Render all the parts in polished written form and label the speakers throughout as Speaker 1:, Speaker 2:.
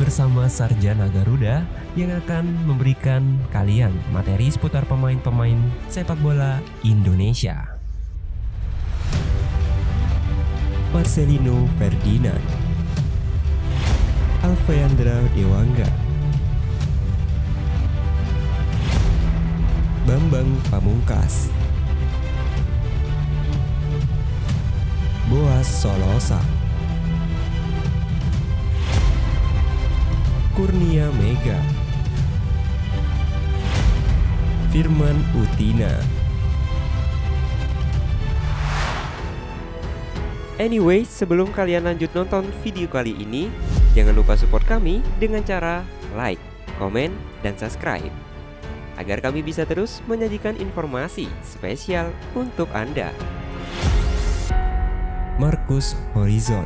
Speaker 1: bersama Sarjana Garuda yang akan memberikan kalian materi seputar pemain-pemain sepak bola Indonesia. Marcelino Ferdinand, Alfeandra Dewangga, Bambang Pamungkas, Boas Solosa, Kurnia Mega, Firman Utina. Anyway, sebelum kalian lanjut nonton video kali ini, jangan lupa support kami dengan cara like, komen, dan subscribe agar kami bisa terus menyajikan informasi spesial untuk Anda. Marcus Horizon.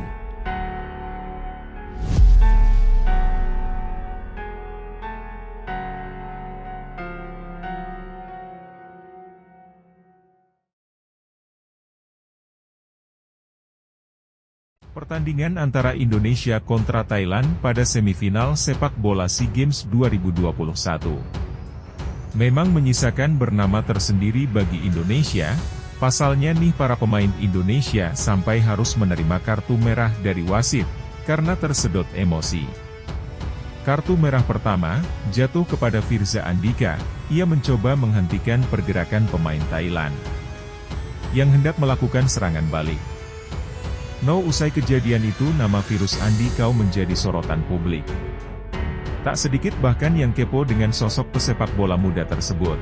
Speaker 2: Pertandingan antara Indonesia kontra Thailand pada semifinal sepak bola SEA Games 2021 memang menyisakan bernama tersendiri bagi Indonesia. Pasalnya nih, para pemain Indonesia sampai harus menerima kartu merah dari wasit karena tersedot emosi. Kartu merah pertama jatuh kepada Firza Andika. Ia mencoba menghentikan pergerakan pemain Thailand yang hendak melakukan serangan balik. Usai kejadian itu, nama Virus Andika menjadi sorotan publik. Tak sedikit bahkan yang kepo dengan sosok pesepak bola muda tersebut.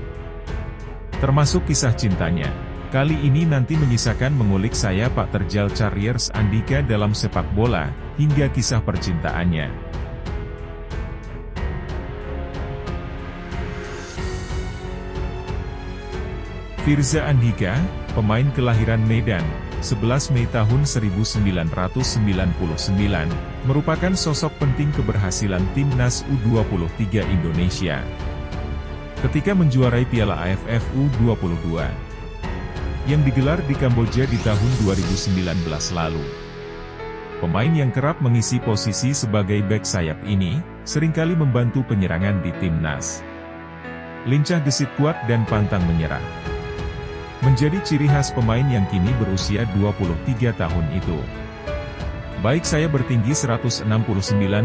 Speaker 2: Termasuk kisah cintanya. Kali ini nanti menyisakan mengulik saya Pak terjal Carriers Andika dalam sepak bola, hingga kisah percintaannya. Firza Andika, pemain kelahiran Medan, 11 Mei tahun 1999, merupakan sosok penting keberhasilan Timnas U23 Indonesia ketika menjuarai Piala AFF U22 yang digelar di Kamboja di tahun 2019 lalu. Pemain yang kerap mengisi posisi sebagai bek sayap ini, seringkali membantu penyerangan di Timnas. Lincah gesit kuat dan pantang menyerah menjadi ciri khas pemain yang kini berusia 23 tahun itu. Baik saya bertinggi 169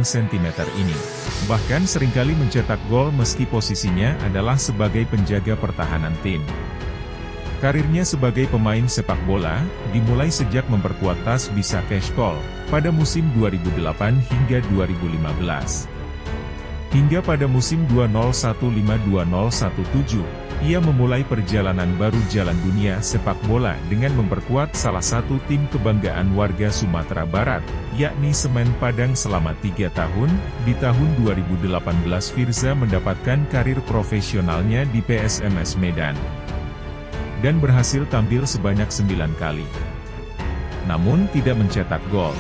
Speaker 2: cm ini, bahkan seringkali mencetak gol meski posisinya adalah sebagai penjaga pertahanan tim. Karirnya sebagai pemain sepak bola, dimulai sejak memperkuat TAS Bisa Keshkol, pada musim 2008 hingga 2015. Hingga pada musim 2015-2017, ia memulai perjalanan baru Jalan Dunia Sepak Bola dengan memperkuat salah satu tim kebanggaan warga Sumatera Barat, yakni Semen Padang selama 3 tahun. Di tahun 2018 Firza mendapatkan karir profesionalnya di PSMS Medan dan berhasil tampil sebanyak 9 kali. Namun tidak mencetak gol.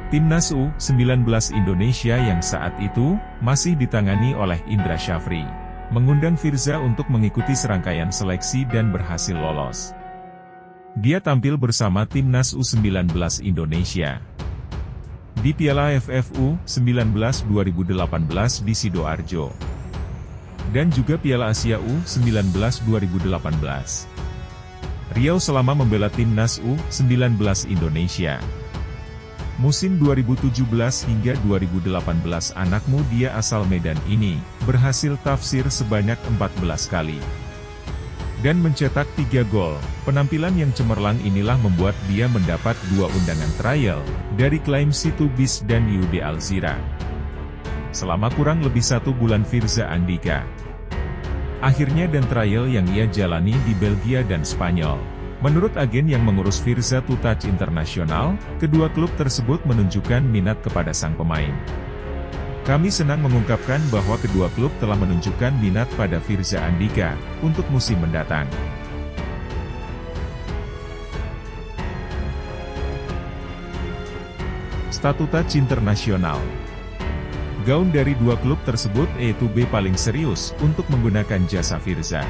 Speaker 2: Timnas U19 Indonesia yang saat itu masih ditangani oleh Indra Syafri mengundang Firza untuk mengikuti serangkaian seleksi dan berhasil lolos. Dia tampil bersama Timnas U19 Indonesia di Piala AFF U19 2018 di Sidoarjo, dan juga Piala Asia U19 2018. Riau selama membela Timnas U19 Indonesia. Musim 2017 hingga 2018 anak muda asal Medan ini berhasil tafsir sebanyak 14 kali dan mencetak 3 gol. Penampilan yang cemerlang inilah membuat dia mendapat 2 undangan trial dari Klaim Situ Bis dan UD Alzira. Selama kurang lebih 1 bulan Firza Andika akhirnya dan trial yang ia jalani di Belgia dan Spanyol. Menurut agen yang mengurus Firza to Touch International, kedua klub tersebut menunjukkan minat kepada sang pemain. Kami senang mengungkapkan bahwa kedua klub telah menunjukkan minat pada Firza Andika untuk musim mendatang. Statuta Internasional. Gaun dari dua klub tersebut yaitu B paling serius untuk menggunakan jasa Firza.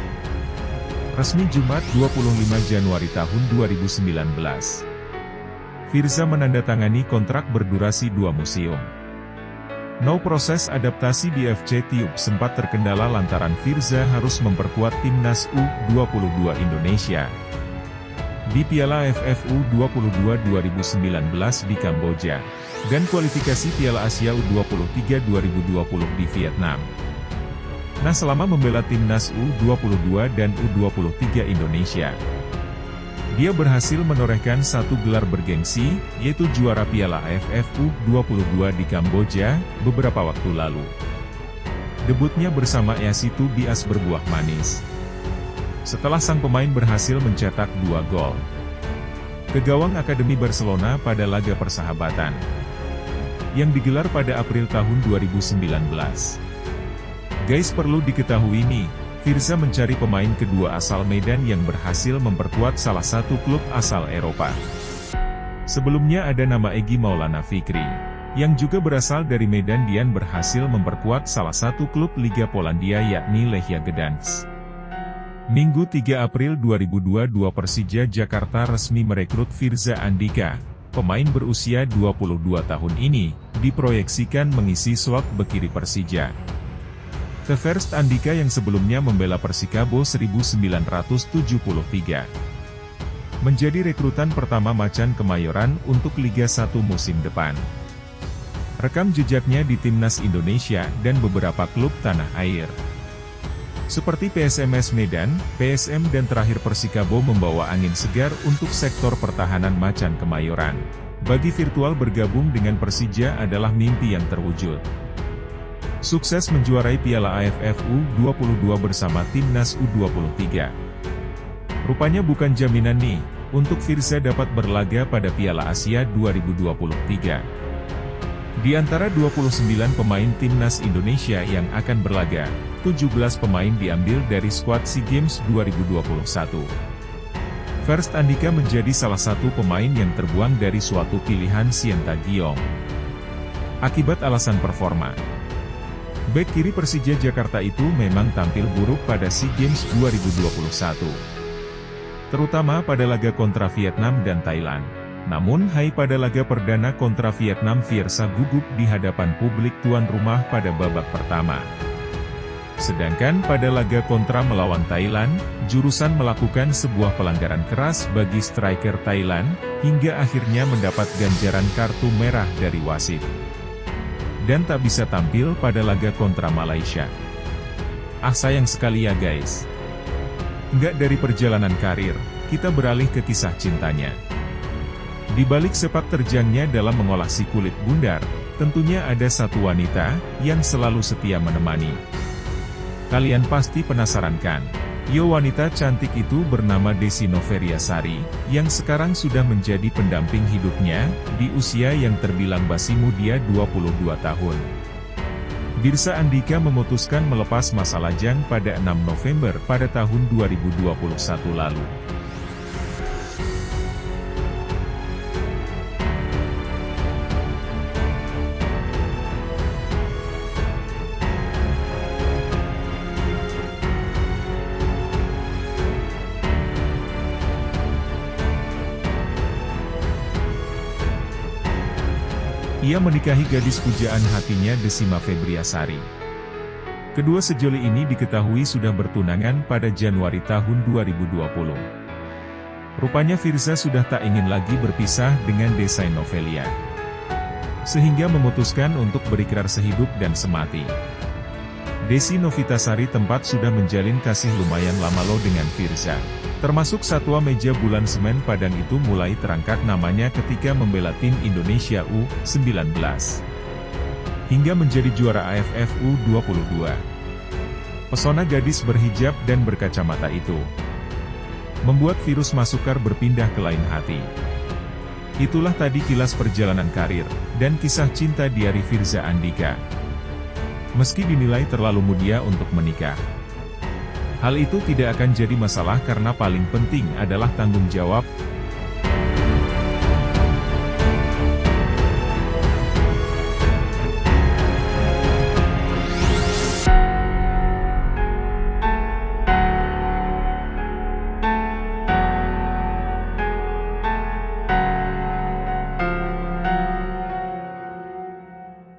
Speaker 2: Resmi Jumat 25 Januari tahun 2019. Firza menandatangani kontrak berdurasi 2 musim. No proses adaptasi di FC Tiup sempat terkendala lantaran Firza harus memperkuat timnas U22 Indonesia di Piala AFF U22 2019 di Kamboja, dan kualifikasi Piala Asia U23 2020 di Vietnam. Nah, selama membela timnas U22 dan U23 Indonesia, dia berhasil menorehkan satu gelar bergengsi, yaitu juara Piala AFF U22 di Kamboja, beberapa waktu lalu. Debutnya bersama Yasitu Bias berbuah manis, setelah sang pemain berhasil mencetak 2 gol ke gawang Akademi Barcelona pada laga persahabatan yang digelar pada April tahun 2019. Guys, perlu diketahui nih, Firza mencari pemain kedua asal Medan yang berhasil memperkuat salah satu klub asal Eropa. Sebelumnya ada nama Egy Maulana Fikri, yang juga berasal dari Medan. Dia berhasil memperkuat salah satu klub Liga Polandia yakni Lechia Gdansk. Minggu 3 April 2022 Persija Jakarta resmi merekrut Firza Andika. Pemain berusia 22 tahun ini, diproyeksikan mengisi slot bek kiri Persija. The First Andika yang sebelumnya membela Persikabo 1973. Menjadi rekrutan pertama Macan Kemayoran untuk Liga 1 musim depan. Rekam jejaknya di Timnas Indonesia dan beberapa klub tanah air, seperti PSMS Medan, PSM dan terakhir Persikabo, membawa angin segar untuk sektor pertahanan Macan Kemayoran. Bagi virtual, bergabung dengan Persija adalah mimpi yang terwujud. Sukses menjuarai Piala AFF U22 bersama Timnas U23. Rupanya bukan jaminan nih, untuk Firza dapat berlaga pada Piala Asia 2023. Di antara 29 pemain Timnas Indonesia yang akan berlaga, 17 pemain diambil dari skuad SEA Games 2021. First Andika menjadi salah satu pemain yang terbuang dari suatu pilihan Sintayong akibat alasan performa. Bek kiri Persija Jakarta itu memang tampil buruk pada SEA Games 2021, terutama pada laga kontra Vietnam dan Thailand. Namun pada laga perdana kontra Vietnam, Firza gugup di hadapan publik tuan rumah pada babak pertama. Sedangkan pada laga kontra melawan Thailand, jurusan melakukan sebuah pelanggaran keras bagi striker Thailand, hingga akhirnya mendapat ganjaran kartu merah dari wasit, dan tak bisa tampil pada laga kontra Malaysia. Sayang sekali ya guys. Nggak dari perjalanan karir, kita beralih ke kisah cintanya. Di balik sepak terjangnya dalam mengolah si kulit bundar, tentunya ada satu wanita yang selalu setia menemani. Kalian pasti penasaran kan? Yo, wanita cantik itu bernama Desi Noveriasari, yang sekarang sudah menjadi pendamping hidupnya, di usia yang terbilang masih muda 22 tahun. Firza Andika memutuskan melepas masa lajang pada 6 November pada tahun 2021 lalu. Ia menikahi gadis pujaan hatinya Desima Febriasari. Kedua sejoli ini diketahui sudah bertunangan pada Januari tahun 2020. Rupanya Firza sudah tak ingin lagi berpisah dengan Desi Novelia, sehingga memutuskan untuk berikrar sehidup dan semati. Desi Novitasari tempat sudah menjalin kasih lumayan lama loh dengan Firza. Termasuk satwa meja bulan semen Padang itu mulai terangkat namanya ketika membela tim Indonesia U19, hingga menjadi juara AFF U22. Pesona gadis berhijab dan berkacamata itu membuat virus Masukar berpindah ke lain hati. Itulah tadi kilas perjalanan karir dan kisah cinta diari Firza Andika. Meski dinilai terlalu muda untuk menikah, hal itu tidak akan jadi masalah karena paling penting adalah tanggung jawab